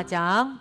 14장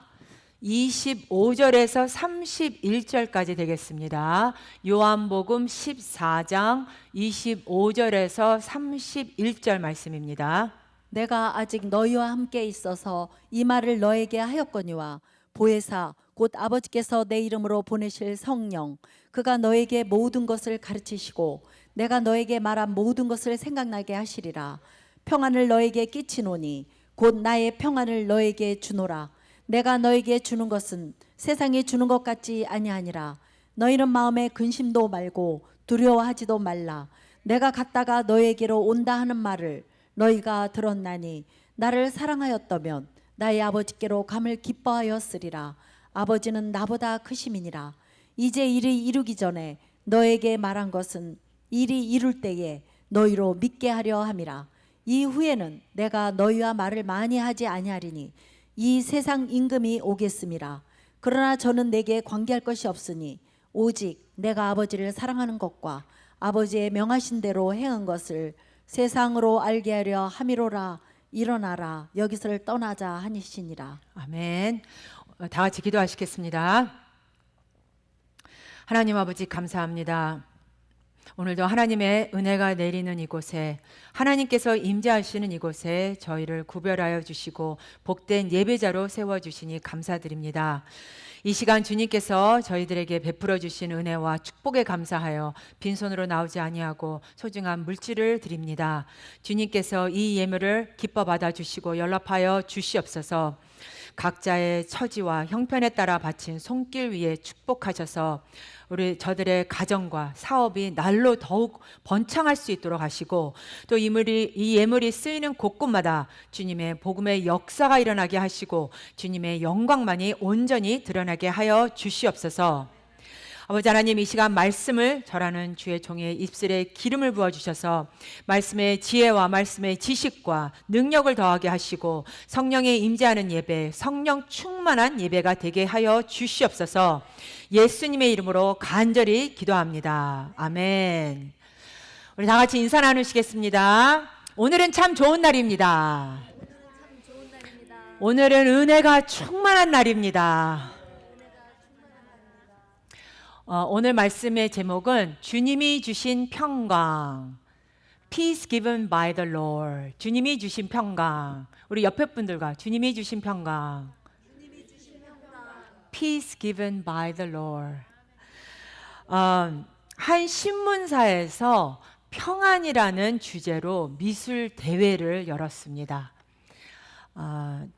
25절에서 31절까지 되겠습니다. 요한복음 14장 25절에서 31절 말씀입니다. 내가 아직 너희와 함께 있어서 이 말을 너에게 하였거니와 보혜사 곧 아버지께서 내 이름으로 보내실 성령 그가 너에게 모든 것을 가르치시고 내가 너에게 말한 모든 것을 생각나게 하시리라. 평안을 너에게 끼치노니 곧 나의 평안을 너에게 주노라. 내가 너에게 주는 것은 세상이 주는 것 같지 아니하니라. 너희는 마음에 근심도 말고 두려워하지도 말라. 내가 갔다가 너에게로 온다 하는 말을 너희가 들었나니 나를 사랑하였다면 나의 아버지께로 감을 기뻐하였으리라. 아버지는 나보다 크심이니라. 이제 일이 이루기 전에 너에게 말한 것은 일이 이룰 때에 너희로 믿게 하려 함이라. 이후에는 내가 너희와 말을 많이 하지 아니하리니 이 세상 임금이 오겠음이라. 그러나 저는 내게 관계할 것이 없으니 오직 내가 아버지를 사랑하는 것과 아버지의 명하신 대로 행한 것을 세상으로 알게 하려 함이로라. 일어나라 여기서를 떠나자 하시니라. 아멘. 다 같이 기도하시겠습니다. 하나님 아버지 감사합니다. 오늘도 하나님의 은혜가 내리는 이곳에 하나님께서 임재하시는 이곳에 저희를 구별하여 주시고 복된 예배자로 세워주시니 감사드립니다. 이 시간 주님께서 저희들에게 베풀어 주신 은혜와 축복에 감사하여 빈손으로 나오지 아니하고 소중한 물질을 드립니다. 주님께서 이 예물을 기뻐 받아주시고 연락하여 주시옵소서. 각자의 처지와 형편에 따라 바친 손길 위에 축복하셔서 우리 저들의 가정과 사업이 날로 더욱 번창할 수 있도록 하시고 또 이 예물이 쓰이는 곳곳마다 주님의 복음의 역사가 일어나게 하시고 주님의 영광만이 온전히 드러나게 하여 주시옵소서. 아버지 하나님, 이 시간 말씀을 전하는 주의 종의 입술에 기름을 부어주셔서 말씀의 지혜와 말씀의 지식과 능력을 더하게 하시고 성령의 임재하는 예배, 성령 충만한 예배가 되게 하여 주시옵소서. 예수님의 이름으로 간절히 기도합니다. 아멘. 우리 다 같이 인사 나누시겠습니다. 오늘은 참 좋은 날입니다. 오늘은 은혜가 충만한 날입니다. 오늘 말씀의 제목은 주님이 주신 평강, Peace given by the Lord. 주님이 주신 평강. 우리 옆에 분들과 주님이 주신 평강, Peace given by the Lord. 한 신문사에서 평안이라는 주제로 미술 대회를 열었습니다.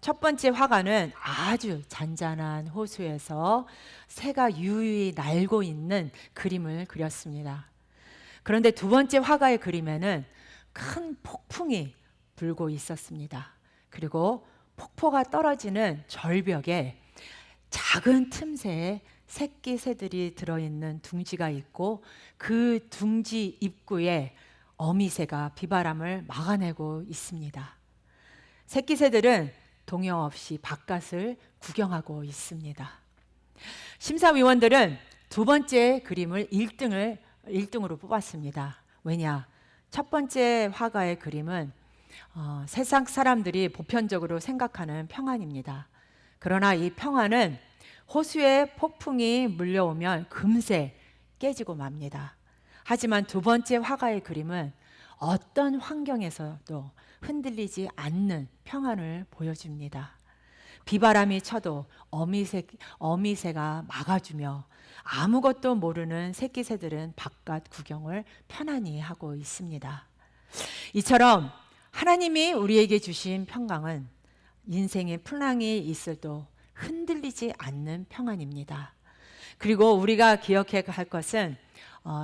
첫 번째 화가는 아주 잔잔한 호수에서 새가 유유히 날고 있는 그림을 그렸습니다. 그런데 두 번째 화가의 그림에는 큰 폭풍이 불고 있었습니다. 그리고 폭포가 떨어지는 절벽에 작은 틈새에 새끼 새들이 들어있는 둥지가 있고 그 둥지 입구에 어미새가 비바람을 막아내고 있습니다. 새끼 새들은 동요 없이 바깥을 구경하고 있습니다. 심사위원들은 두 번째 그림을 1등으로 뽑았습니다. 왜냐? 첫 번째 화가의 그림은 세상 사람들이 보편적으로 생각하는 평안입니다. 그러나 이 평안은 호수에 폭풍이 물려오면 금세 깨지고 맙니다. 하지만 두 번째 화가의 그림은 어떤 환경에서도 흔들리지 않는 평안을 보여줍니다. 비바람이 쳐도 어미새가 막아주며 아무것도 모르는 새끼 새들은 바깥 구경을 편안히 하고 있습니다. 이처럼 하나님이 우리에게 주신 평강은 인생의 풍랑이 있어도 흔들리지 않는 평안입니다. 그리고 우리가 기억해야 할 것은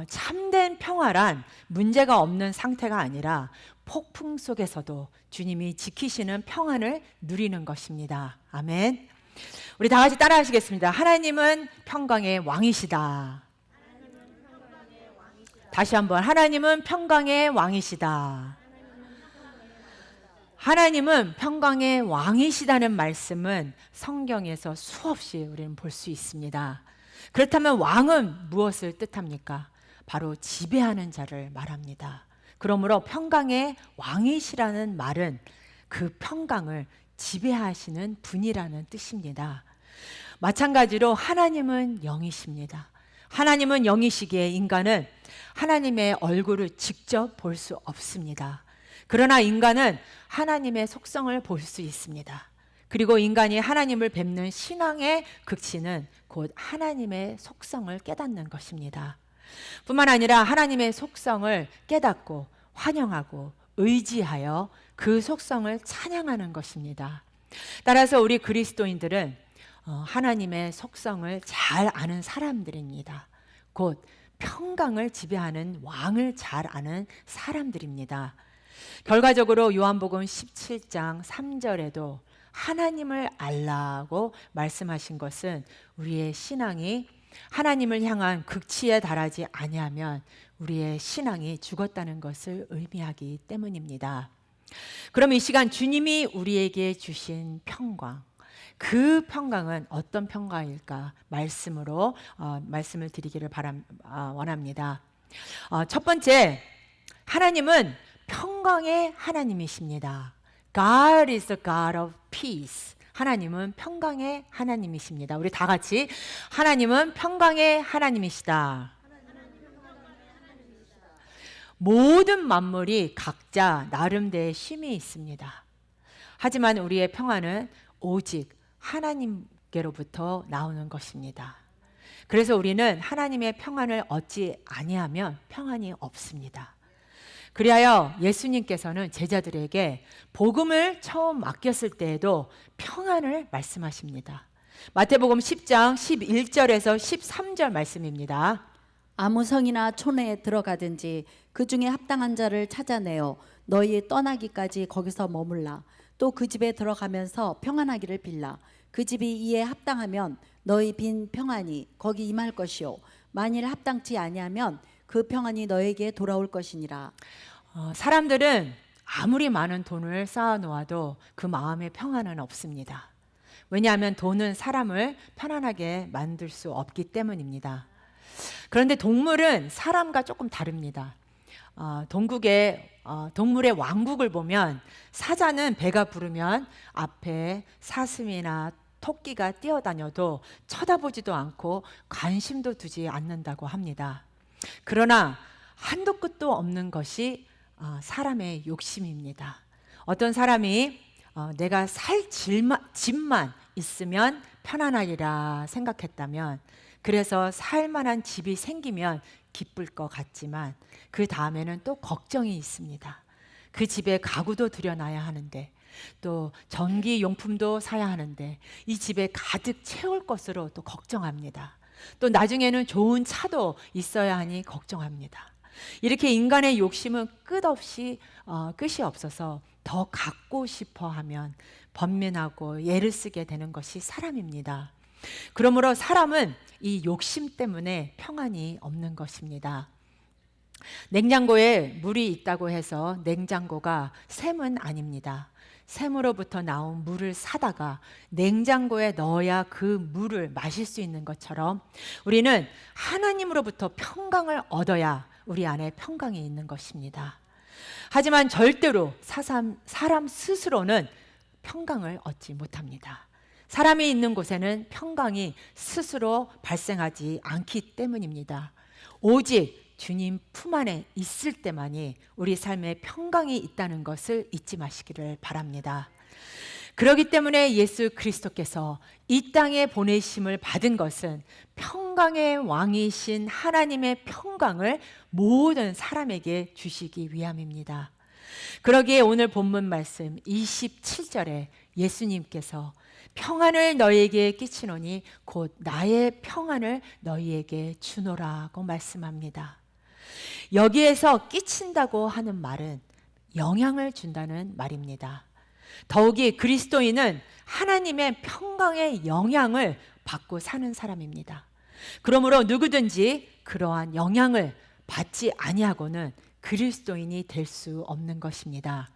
참된 평화란 문제가 없는 상태가 아니라 폭풍 속에서도 주님이 지키시는 평안을 누리는 것입니다. 아멘. 우리 다 같이 따라 하시겠습니다. 하나님은 평강의 왕이시다. 다시 한번, 하나님은 평강의 왕이시다. 하나님은 평강의 왕이시다는 말씀은 성경에서 수없이 우리는 볼 수 있습니다. 그렇다면 왕은 무엇을 뜻합니까? 바로 지배하는 자를 말합니다. 그러므로 평강의 왕이시라는 말은 그 평강을 지배하시는 분이라는 뜻입니다. 마찬가지로 하나님은 영이십니다. 하나님은 영이시기에 인간은 하나님의 얼굴을 직접 볼 수 없습니다. 그러나 인간은 하나님의 속성을 볼 수 있습니다. 그리고 인간이 하나님을 뵙는 신앙의 극치는 곧 하나님의 속성을 깨닫는 것입니다. 뿐만 아니라 하나님의 속성을 깨닫고 환영하고 의지하여 그 속성을 찬양하는 것입니다. 따라서 우리 그리스도인들은 하나님의 속성을 잘 아는 사람들입니다. 곧 평강을 지배하는 왕을 잘 아는 사람들입니다. 결과적으로 요한복음 17장 3절에도 하나님을 알라고 말씀하신 것은 우리의 신앙이 하나님을 향한 극치에 달하지 아니하면 우리의 신앙이 죽었다는 것을 의미하기 때문입니다. 그럼 이 시간 주님이 우리에게 주신 평강, 그 평강은 어떤 평강일까? 말씀으로 말씀을 드리기를 원합니다. 첫 번째, 하나님은 평강의 하나님이십니다. God is the God of peace. 하나님은 평강의 하나님이십니다. 우리 다 같이 하나님은 평강의 하나님이시다. 모든 만물이 각자 나름대의 쉼이 있습니다. 하지만 우리의 평안은 오직 하나님께로부터 나오는 것입니다. 그래서 우리는 하나님의 평안을 얻지 아니하면 평안이 없습니다. 그리하여 예수님께서는 제자들에게 복음을 처음 맡겼을 때에도 평안을 말씀하십니다. 마태복음 10장 11절에서 13절 말씀입니다. 아무 성이나 촌에 들어가든지 그 중에 합당한 자를 찾아내어 너희 떠나기까지 거기서 머물라. 또 그 집에 들어가면서 평안하기를 빌라. 그 집이 이에 합당하면 너희 빈 평안이 거기 임할 것이요 만일 합당치 아니하면 그 평안이 너에게 돌아올 것이니라. 사람들은 아무리 많은 돈을 쌓아 놓아도 그 마음에 평안은 없습니다. 왜냐하면 돈은 사람을 편안하게 만들 수 없기 때문입니다. 그런데 동물은 사람과 조금 다릅니다. 동물의 왕국을 보면 사자는 배가 부르면 앞에 사슴이나 토끼가 뛰어다녀도 쳐다보지도 않고 관심도 두지 않는다고 합니다. 그러나 한도 끝도 없는 것이 사람의 욕심입니다. 어떤 사람이 내가 살 집만 있으면 편안하리라 생각했다면, 그래서 살 만한 집이 생기면 기쁠 것 같지만 그 다음에는 또 걱정이 있습니다. 그 집에 가구도 들여놔야 하는데, 또 전기 용품도 사야 하는데, 이 집에 가득 채울 것으로 또 걱정합니다. 또 나중에는 좋은 차도 있어야 하니 걱정합니다. 이렇게 인간의 욕심은 끝이 없어서 더 갖고 싶어 하면 번민하고 애를 쓰게 되는 것이 사람입니다. 그러므로 사람은 이 욕심 때문에 평안이 없는 것입니다. 냉장고에 물이 있다고 해서 냉장고가 샘은 아닙니다. 샘으로부터 나온 물을 사다가 냉장고에 넣어야 그 물을 마실 수 있는 것처럼 우리는 하나님으로부터 평강을 얻어야 우리 안에 평강이 있는 것입니다. 하지만 절대로 사람 스스로는 평강을 얻지 못합니다. 사람이 있는 곳에는 평강이 스스로 발생하지 않기 때문입니다. 오직 주님 품 안에 있을 때만이 우리 삶에 평강이 있다는 것을 잊지 마시기를 바랍니다. 그렇기 때문에 예수 그리스도께서 이 땅에 보내심을 받은 것은 평강의 왕이신 하나님의 평강을 모든 사람에게 주시기 위함입니다. 그러기에 오늘 본문 말씀 27절에 예수님께서 평안을 너희에게 끼치노니 곧 나의 평안을 너희에게 주노라고 말씀합니다. 여기에서 끼친다고 하는 말은 영향을 준다는 말입니다. 더욱이 그리스도인은 하나님의 평강의 영향을 받고 사는 사람입니다. 그러므로 누구든지 그러한 영향을 받지 아니하고는 그리스도인이 될 수 없는 것입니다.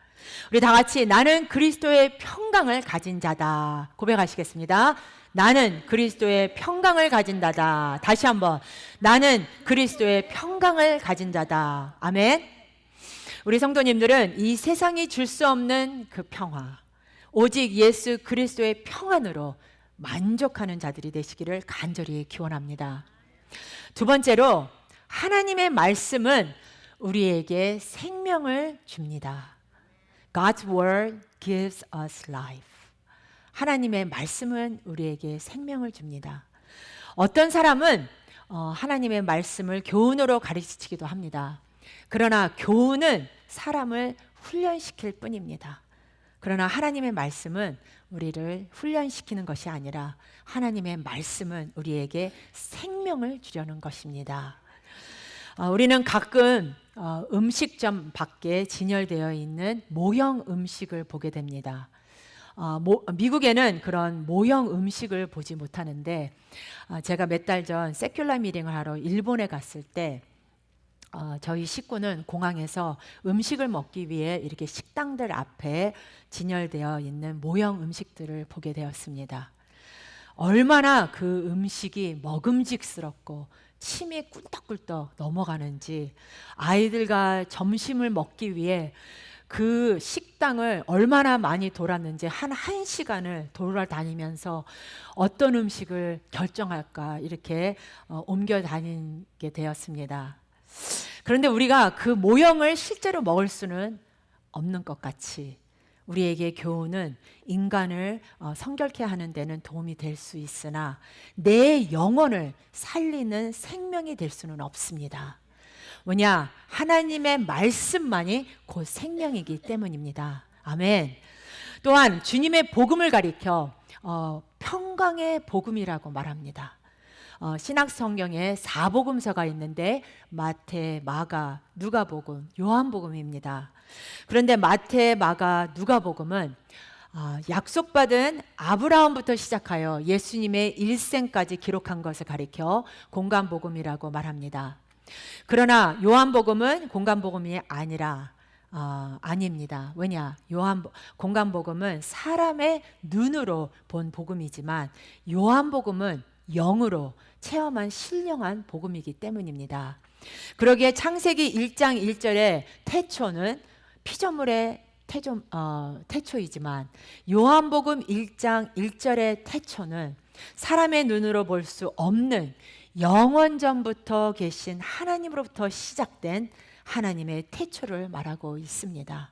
우리 다 같이 나는 그리스도의 평강을 가진 자다 고백하시겠습니다. 나는 그리스도의 평강을 가진 자다. 다시 한번 나는 그리스도의 평강을 가진 자다. 아멘. 우리 성도님들은 이 세상이 줄 수 없는 그 평화, 오직 예수 그리스도의 평안으로 만족하는 자들이 되시기를 간절히 기원합니다. 두 번째로 하나님의 말씀은 우리에게 생명을 줍니다. God's word gives us life. 하나님의 말씀은 우리에게 생명을 줍니다. 어떤 사람은 하나님의 말씀을 교훈으로 가르치기도 합니다. 그러나 교훈은 사람을 훈련시킬 뿐입니다. 그러나 하나님의 말씀은 우리를 훈련시키는 것이 아니라 하나님의 말씀은 우리에게 생명을 주려는 것입니다. 우리는 가끔 음식점 밖에 진열되어 있는 모형 음식을 보게 됩니다. 미국에는 그런 모형 음식을 보지 못하는데 제가 몇 달 전 세큘라 미팅을 하러 일본에 갔을 때 저희 식구는 공항에서 음식을 먹기 위해 이렇게 식당들 앞에 진열되어 있는 모형 음식들을 보게 되었습니다. 얼마나 그 음식이 먹음직스럽고 침이 꿀떡꿀떡 넘어가는지, 아이들과 점심을 먹기 위해 그 식당을 얼마나 많이 돌았는지 한 1시간을 돌아다니면서 어떤 음식을 결정할까 이렇게 옮겨 다니게 되었습니다. 그런데 우리가 그 모형을 실제로 먹을 수는 없는 것 같이 우리에게 교훈은 인간을 성결케 하는 데는 도움이 될 수 있으나 내 영혼을 살리는 생명이 될 수는 없습니다. 뭐냐? 하나님의 말씀만이 곧 생명이기 때문입니다. 아멘. 또한 주님의 복음을 가리켜 평강의 복음이라고 말합니다. 신약 성경에 4복음서가 있는데 마태, 마가, 누가복음, 요한복음입니다. 그런데 마태, 마가, 누가복음은 약속받은 아브라함부터 시작하여 예수님의 일생까지 기록한 것을 가리켜 공간복음이라고 말합니다. 그러나 요한복음은 공간복음이 아닙니다. 왜냐? 공간복음은 사람의 눈으로 본 복음이지만 요한복음은 영으로 체험한 신령한 복음이기 때문입니다. 그러기에 창세기 1장 1절의 태초는 피조물의 태초이지만 요한복음 1장 1절의 태초는 사람의 눈으로 볼 수 없는 영원전부터 계신 하나님으로부터 시작된 하나님의 태초를 말하고 있습니다.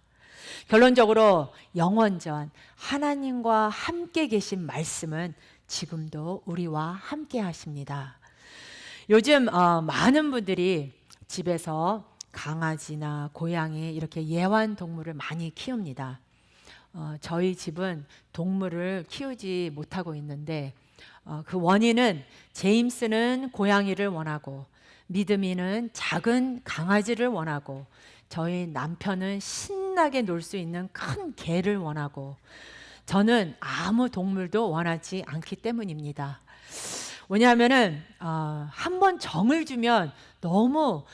결론적으로 영원전 하나님과 함께 계신 말씀은 지금도 우리와 함께 하십니다. 요즘 많은 분들이 집에서 강아지나 고양이 이렇게 애완동물을 많이 키웁니다. 저희 집은 동물을 키우지 못하고 있는데 그 원인은 제임스는 고양이를 원하고 믿음이는 작은 강아지를 원하고 저희 남편은 신나게 놀 수 있는 큰 개를 원하고 저는 아무 동물도 원하지 않기 때문입니다. 왜냐하면은 한번 정을 주면 너무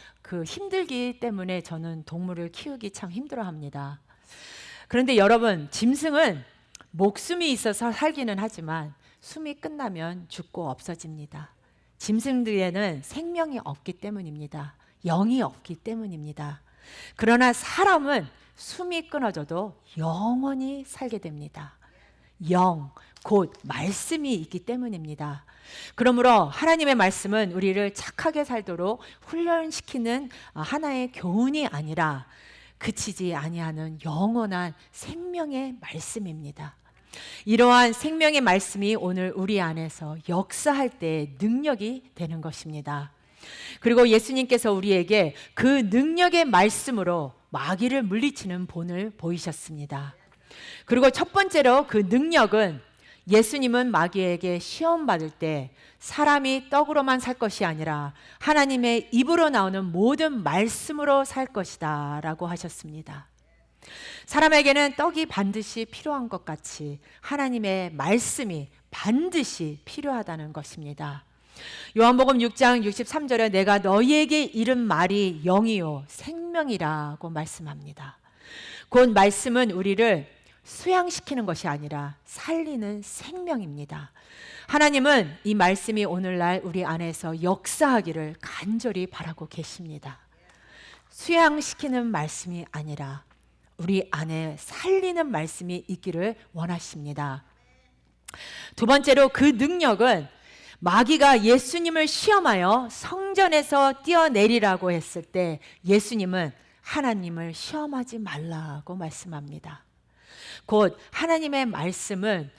힘들기 때문에 저는 동물을 키우기 참 힘들어합니다. 그런데 여러분, 짐승은 목숨이 있어서 살기는 하지만 숨이 끝나면 죽고 없어집니다. 짐승들에는 생명이 없기 때문입니다. 영이 없기 때문입니다. 그러나 사람은 숨이 끊어져도 영원히 살게 됩니다. 영, 곧 말씀이 있기 때문입니다. 그러므로 하나님의 말씀은 우리를 착하게 살도록 훈련시키는 하나의 교훈이 아니라 그치지 아니하는 영원한 생명의 말씀입니다. 이러한 생명의 말씀이 오늘 우리 안에서 역사할 때 능력이 되는 것입니다. 그리고 예수님께서 우리에게 그 능력의 말씀으로 마귀를 물리치는 본을 보이셨습니다. 그리고 첫 번째로 그 능력은 예수님은 마귀에게 시험 받을 때 사람이 떡으로만 살 것이 아니라 하나님의 입으로 나오는 모든 말씀으로 살 것이다 라고 하셨습니다. 사람에게는 떡이 반드시 필요한 것 같이 하나님의 말씀이 반드시 필요하다는 것입니다. 요한복음 6장 63절에 내가 너희에게 이른 말이 영이요 생명이라고 말씀합니다. 곧 말씀은 우리를 수양시키는 것이 아니라 살리는 생명입니다. 하나님은 이 말씀이 오늘날 우리 안에서 역사하기를 간절히 바라고 계십니다. 수양시키는 말씀이 아니라 우리 안에 살리는 말씀이 있기를 원하십니다. 두 번째로 그 능력은 마귀가 예수님을 시험하여 성전에서 뛰어내리라고 했을 때 예수님은 하나님을 시험하지 말라고 말씀합니다. 곧 하나님의 말씀은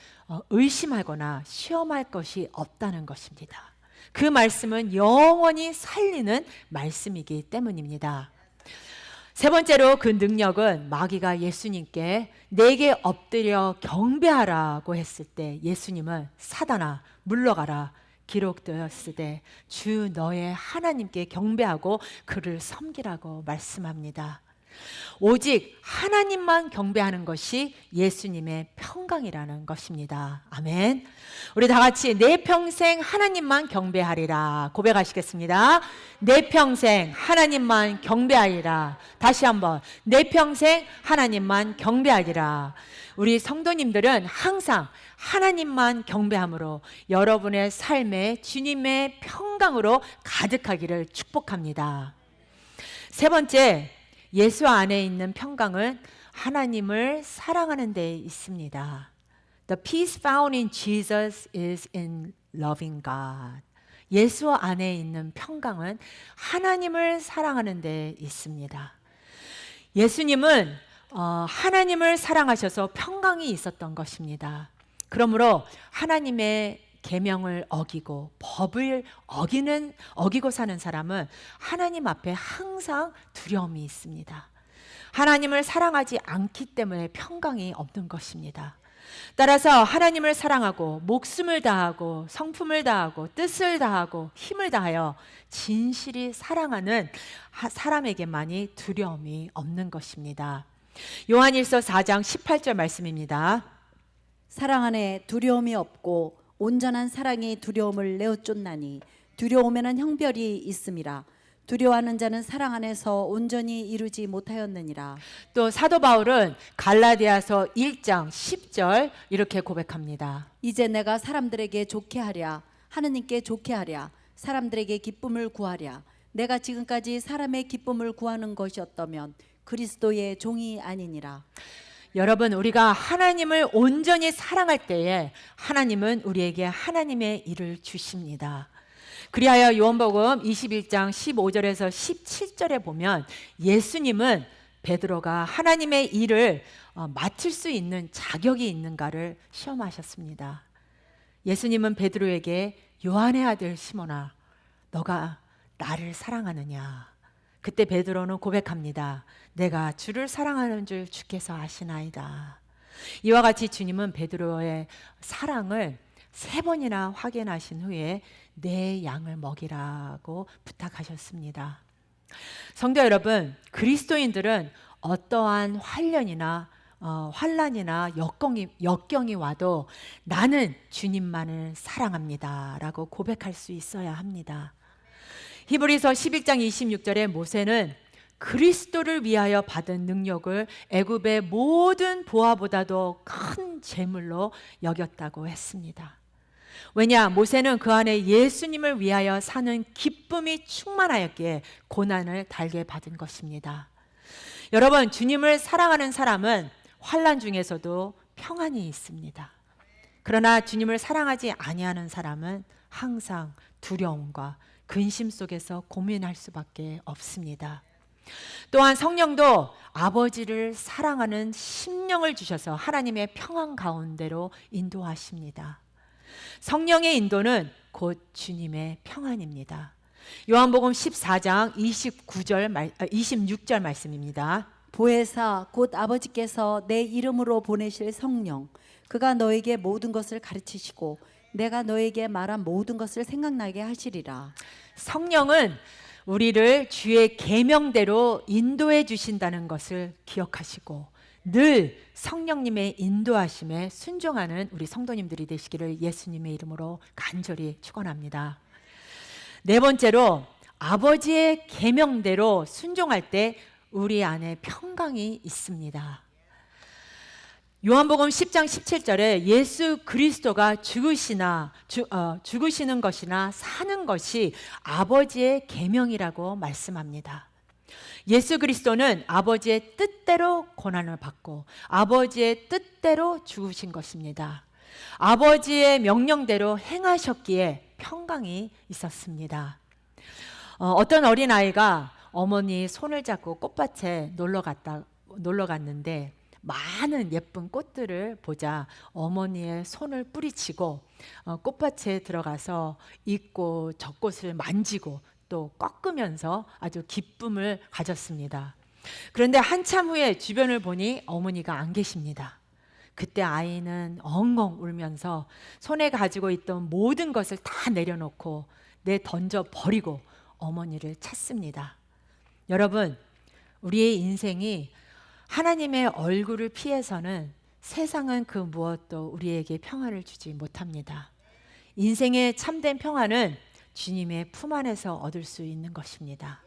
의심하거나 시험할 것이 없다는 것입니다. 그 말씀은 영원히 살리는 말씀이기 때문입니다. 세 번째로 그 능력은 마귀가 예수님께 내게 엎드려 경배하라고 했을 때 예수님은 사단아 물러가라 기록되었을 때 주 너의 하나님께 경배하고 그를 섬기라고 말씀합니다. 오직 하나님만 경배하는 것이 예수님의 평강이라는 것입니다. 아멘. 우리 다 같이 내 평생 하나님만 경배하리라 고백하시겠습니다. 내 평생 하나님만 경배하리라. 다시 한번 내 평생 하나님만 경배하리라. 우리 성도님들은 항상 하나님만 경배함으로 여러분의 삶에 주님의 평강으로 가득하기를 축복합니다. 세 번째, 예수 안에 있는 평강은 하나님을 사랑하는 데 있습니다. The peace found in Jesus is in loving God. 예수 안에 있는 평강은 하나님을 사랑하는 데 있습니다. 예수님은 하나님을 사랑하셔서 평강이 있었던 것입니다. 그러므로 하나님의 계명을 어기고 법을 어기고 사는 사람은 하나님 앞에 항상 두려움이 있습니다. 하나님을 사랑하지 않기 때문에 평강이 없는 것입니다. 따라서 하나님을 사랑하고 목숨을 다하고 성품을 다하고 뜻을 다하고 힘을 다하여 진실이 사랑하는 사람에게만이 두려움이 없는 것입니다. 요한일서 4장 18절 말씀입니다. 사랑 안에 두려움이 없고 온전한 사랑이 두려움을 내어 쫓나니 두려움에는 형별이 있음이라. 두려워하는 자는 사랑 안에서 온전히 이루지 못하였느니라. 또 사도 바울은 갈라디아서 1장 10절 이렇게 고백합니다. 이제 내가 사람들에게 좋게 하랴, 하느님께 좋게 하랴, 사람들에게 기쁨을 구하랴. 내가 지금까지 사람의 기쁨을 구하는 것이었다면 그리스도의 종이 아니니라. 여러분, 우리가 하나님을 온전히 사랑할 때에 하나님은 우리에게 하나님의 일을 주십니다. 그리하여 요한복음 21장 15절에서 17절에 보면 예수님은 베드로가 하나님의 일을 맡을 수 있는 자격이 있는가를 시험하셨습니다. 예수님은 베드로에게 요한의 아들 시몬아, 너가 나를 사랑하느냐? 그때 베드로는 고백합니다. 내가 주를 사랑하는 줄 주께서 아시나이다. 이와 같이 주님은 베드로의 사랑을 3번이나 확인하신 후에 내 양을 먹이라고 부탁하셨습니다. 성도 여러분, 그리스도인들은 어떠한 환난이나 역경이 와도 나는 주님만을 사랑합니다 라고 고백할 수 있어야 합니다. 히브리서 11장 26절에 모세는 그리스도를 위하여 받은 능력을 애굽의 모든 보화보다도 큰 재물로 여겼다고 했습니다. 왜냐? 모세는 그 안에 예수님을 위하여 사는 기쁨이 충만하였기에 고난을 달게 받은 것입니다. 여러분, 주님을 사랑하는 사람은 환난 중에서도 평안이 있습니다. 그러나 주님을 사랑하지 아니하는 사람은 항상 두려움과 근심 속에서 고민할 수밖에 없습니다. 또한 성령도 아버지를 사랑하는 심령을 주셔서 하나님의 평안 가운데로 인도하십니다. 성령의 인도는 곧 주님의 평안입니다. 요한복음 14장 26절 말씀입니다. 보혜사 곧 아버지께서 내 이름으로 보내실 성령, 그가 너에게 모든 것을 가르치시고 내가 너에게 말한 모든 것을 생각나게 하시리라. 성령은 우리를 주의 계명대로 인도해 주신다는 것을 기억하시고 늘 성령님의 인도하심에 순종하는 우리 성도님들이 되시기를 예수님의 이름으로 간절히 축원합니다. 네 번째로, 아버지의 계명대로 순종할 때 우리 안에 평강이 있습니다. 요한복음 10장 17절에 예수 그리스도가 죽으시는 것이나 사는 것이 아버지의 계명이라고 말씀합니다. 예수 그리스도는 아버지의 뜻대로 고난을 받고 아버지의 뜻대로 죽으신 것입니다. 아버지의 명령대로 행하셨기에 평강이 있었습니다. 어떤 어린아이가 어머니 손을 잡고 꽃밭에 놀러 갔는데 많은 예쁜 꽃들을 보자 어머니의 손을 뿌리치고 꽃밭에 들어가서 이 꽃, 저 꽃을 만지고 또 꺾으면서 아주 기쁨을 가졌습니다. 그런데 한참 후에 주변을 보니 어머니가 안 계십니다. 그때 아이는 엉엉 울면서 손에 가지고 있던 모든 것을 다 내려놓고 던져 버리고 어머니를 찾습니다. 여러분, 우리의 인생이 하나님의 얼굴을 피해서는 세상은 그 무엇도 우리에게 평안을 주지 못합니다. 인생의 참된 평안은 주님의 품 안에서 얻을 수 있는 것입니다.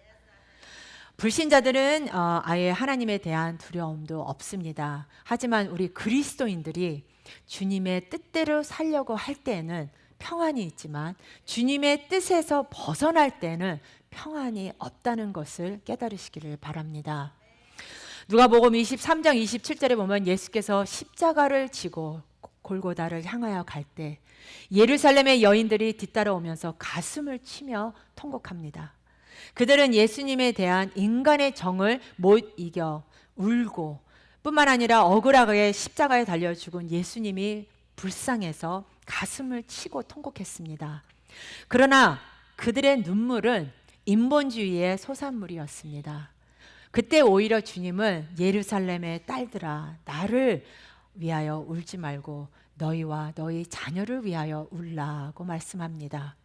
불신자들은 아예 하나님에 대한 두려움도 없습니다. 하지만 우리 그리스도인들이 주님의 뜻대로 살려고 할 때에는 평안이 있지만 주님의 뜻에서 벗어날 때는 평안이 없다는 것을 깨달으시기를 바랍니다. 누가복음 23장 27절에 보면 예수께서 십자가를 지고 골고다를 향하여 갈 때 예루살렘의 여인들이 뒤따라오면서 가슴을 치며 통곡합니다. 그들은 예수님에 대한 인간의 정을 못 이겨 울고 뿐만 아니라 억울하게 십자가에 달려 죽은 예수님이 불쌍해서 가슴을 치고 통곡했습니다. 그러나 그들의 눈물은 인본주의의 소산물이었습니다. 그때 오히려 주님은 예루살렘의 딸들아 나를 위하여 울지 말고 너희와 너희 자녀를 위하여 울라고 말씀합니다.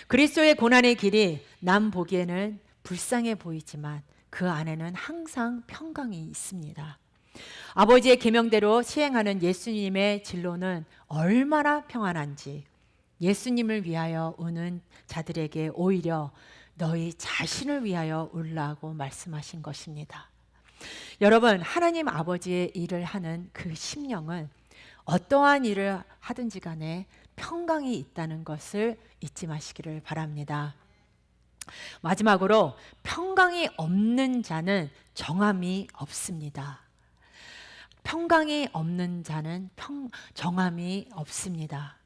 그리스도의 고난의 길이 남 보기에는 불쌍해 보이지만 그 안에는 항상 평강이 있습니다. 아버지의 계명대로 시행하는 예수님의 진로는 얼마나 평안한지 예수님을 위하여 우는 자들에게 오히려 너희 자신을 위하여 울라고 말씀하신 것입니다. 여러분, 하나님 아버지의 일을 하는 그 심령은 어떠한 일을 하든지 간에 평강이 있다는 것을 잊지 마시기를 바랍니다. 마지막으로 평강이 없는 자는 정함이 없습니다. 평강이 없는 자는 정함이 없습니다.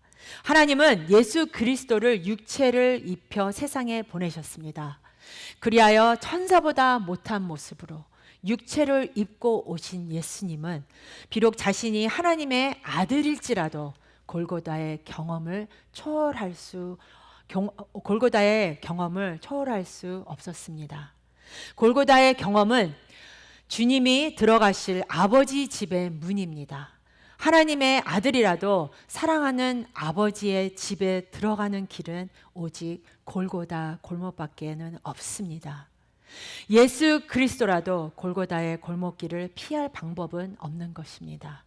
하나님은 예수 그리스도를 육체를 입혀 세상에 보내셨습니다. 그리하여 천사보다 못한 모습으로 육체를 입고 오신 예수님은 비록 자신이 하나님의 아들일지라도 골고다의 경험을 초월할 수 없었습니다. 골고다의 경험은 주님이 들어가실 아버지 집의 문입니다. 하나님의 아들이라도 사랑하는 아버지의 집에 들어가는 길은 오직 골고다 골목밖에는 없습니다. 예수 그리스도라도 골고다의 골목길을 피할 방법은 없는 것입니다.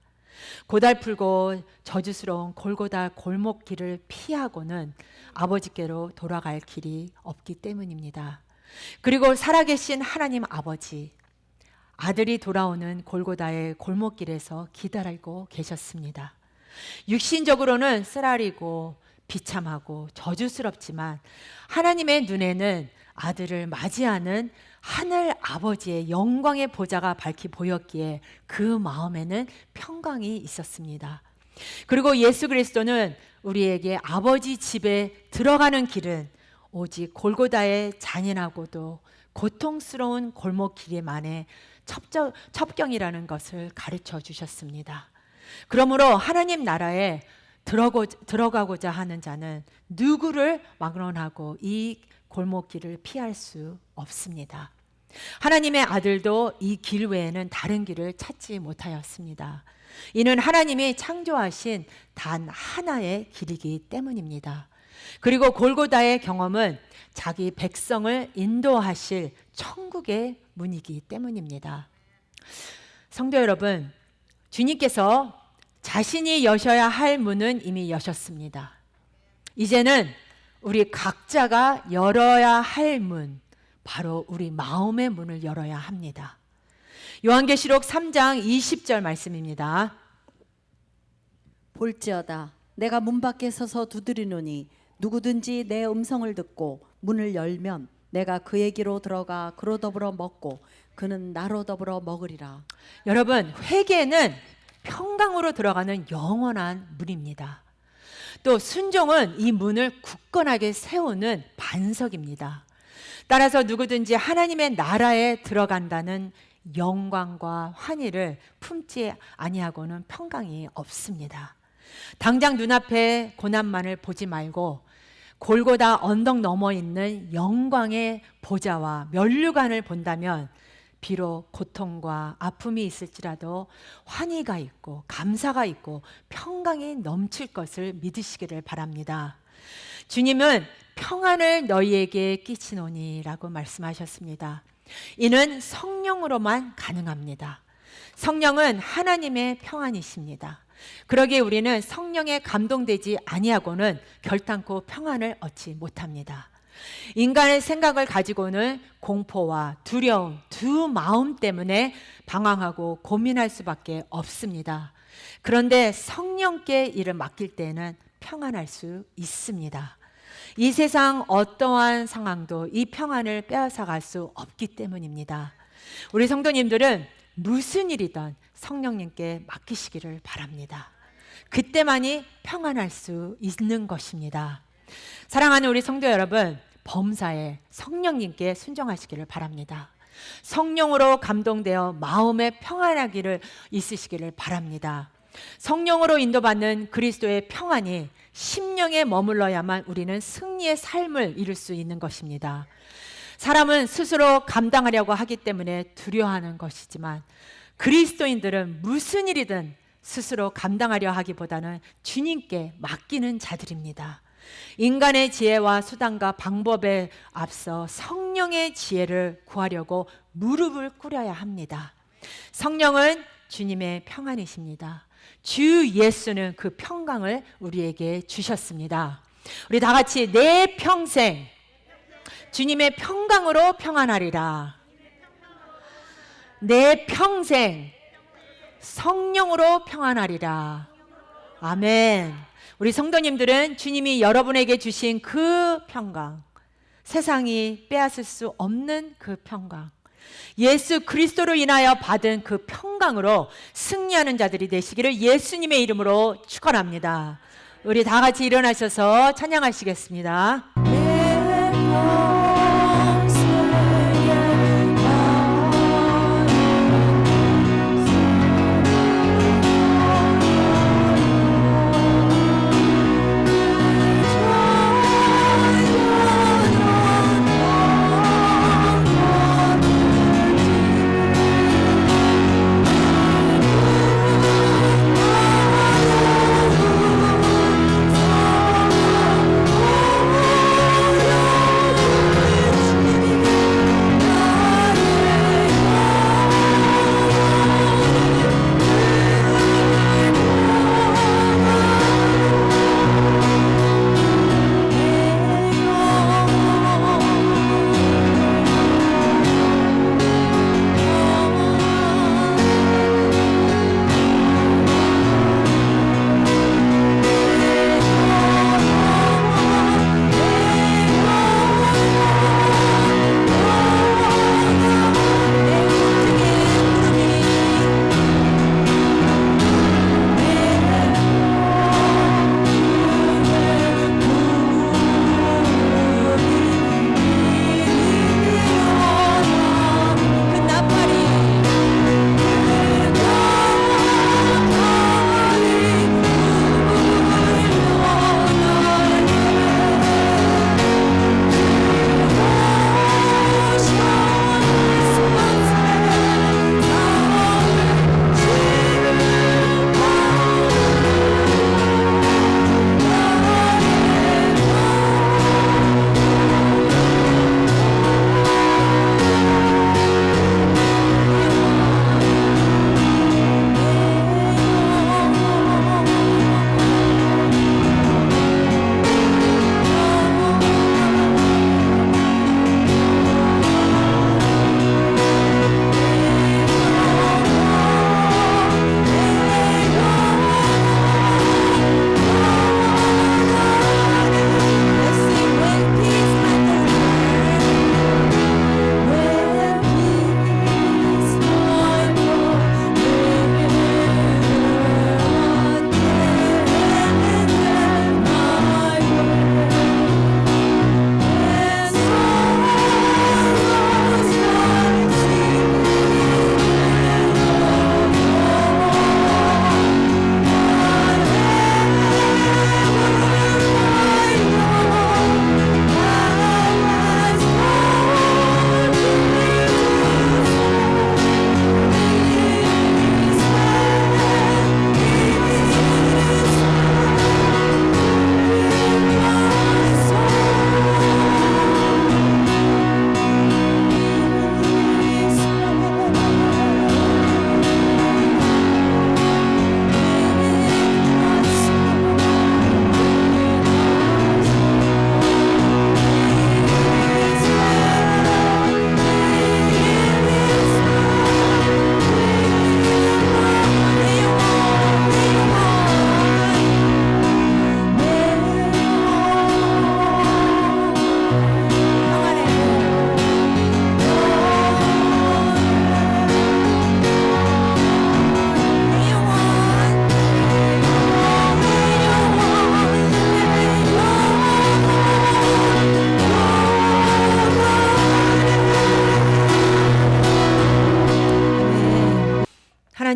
고달프고 저주스러운 골고다 골목길을 피하고는 아버지께로 돌아갈 길이 없기 때문입니다. 그리고 살아계신 하나님 아버지, 아들이 돌아오는 골고다의 골목길에서 기다리고 계셨습니다. 육신적으로는 쓰라리고 비참하고 저주스럽지만 하나님의 눈에는 아들을 맞이하는 하늘 아버지의 영광의 보좌가 밝히 보였기에 그 마음에는 평강이 있었습니다. 그리고 예수 그리스도는 우리에게 아버지 집에 들어가는 길은 오직 골고다의 잔인하고도 고통스러운 골목길에만의 첩경이라는 것을 가르쳐 주셨습니다. 그러므로 하나님 나라에 들어가고자 하는 자는 누구를 막론하고 이 골목길을 피할 수 없습니다. 하나님의 아들도 이 길 외에는 다른 길을 찾지 못하였습니다. 이는 하나님이 창조하신 단 하나의 길이기 때문입니다. 그리고 골고다의 경험은 자기 백성을 인도하실 천국의 문이기 때문입니다. 성도 여러분, 주님께서 자신이 여셔야 할 문은 이미 여셨습니다. 이제는 우리 각자가 열어야 할 문, 바로 우리 마음의 문을 열어야 합니다. 요한계시록 3장 20절 말씀입니다. 볼지어다 내가 문 밖에 서서 두드리노니 누구든지 내 음성을 듣고 문을 열면 내가 그에게로 들어가 그로 더불어 먹고 그는 나로 더불어 먹으리라. 여러분, 회개는 평강으로 들어가는 영원한 문입니다. 또 순종은 이 문을 굳건하게 세우는 반석입니다. 따라서 누구든지 하나님의 나라에 들어간다는 영광과 환희를 품지 아니하고는 평강이 없습니다. 당장 눈앞에 고난만을 보지 말고 골고다 언덕 너머 있는 영광의 보좌와 면류관을 본다면 비록 고통과 아픔이 있을지라도 환희가 있고 감사가 있고 평강이 넘칠 것을 믿으시기를 바랍니다. 주님은 평안을 너희에게 끼치노니라고 말씀하셨습니다. 이는 성령으로만 가능합니다. 성령은 하나님의 평안이십니다. 그러기에 우리는 성령에 감동되지 아니하고는 결단코 평안을 얻지 못합니다. 인간의 생각을 가지고는 공포와 두려움 두 마음 때문에 방황하고 고민할 수밖에 없습니다. 그런데 성령께 일을 맡길 때는 평안할 수 있습니다. 이 세상 어떠한 상황도 이 평안을 빼앗아갈 수 없기 때문입니다. 우리 성도님들은 무슨 일이든 성령님께 맡기시기를 바랍니다. 그때만이 평안할 수 있는 것입니다. 사랑하는 우리 성도 여러분, 범사에 성령님께 순종하시기를 바랍니다. 성령으로 감동되어 마음에 평안하기를 있으시기를 바랍니다. 성령으로 인도받는 그리스도의 평안이 심령에 머물러야만 우리는 승리의 삶을 이룰 수 있는 것입니다. 사람은 스스로 감당하려고 하기 때문에 두려워하는 것이지만 그리스도인들은 무슨 일이든 스스로 감당하려 하기보다는 주님께 맡기는 자들입니다. 인간의 지혜와 수단과 방법에 앞서 성령의 지혜를 구하려고 무릎을 꿇어야 합니다. 성령은 주님의 평안이십니다. 주 예수는 그 평강을 우리에게 주셨습니다. 우리 다 같이 내 평생 주님의 평강으로 평안하리라. 내 평생 성령으로 평안하리라. 아멘. 우리 성도님들은 주님이 여러분에게 주신 그 평강, 세상이 빼앗을 수 없는 그 평강, 예수 그리스도로 인하여 받은 그 평강으로 승리하는 자들이 되시기를 예수님의 이름으로 축원합니다. 우리 다 같이 일어나셔서 찬양하시겠습니다.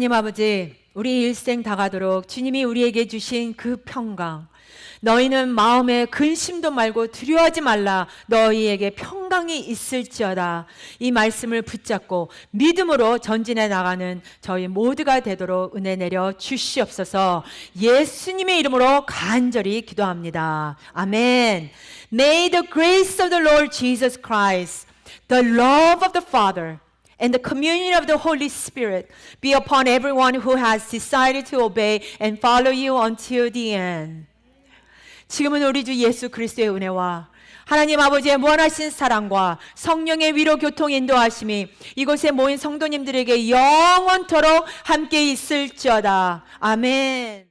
하나님 아버지, 우리 일생 다가도록 주님이 우리에게 주신 그 평강, 너희는 마음에 근심도 말고 두려워하지 말라, 너희에게 평강이 있을지어다, 이 말씀을 붙잡고 믿음으로 전진해 나가는 저희 모두가 되도록 은혜 내려 주시옵소서. 예수님의 이름으로 간절히 기도합니다. 아멘. May the grace of the Lord Jesus Christ, the love of the Father, and the communion of the Holy Spirit be upon everyone who has decided to obey and follow you until the end. 지금은 우리 주 예수 그리스도의 은혜와 하나님 아버지의 무한하신 사랑과 성령의 위로 교통 인도하심이 이곳에 모인 성도님들에게 영원토록 함께 있을지어다. 아멘.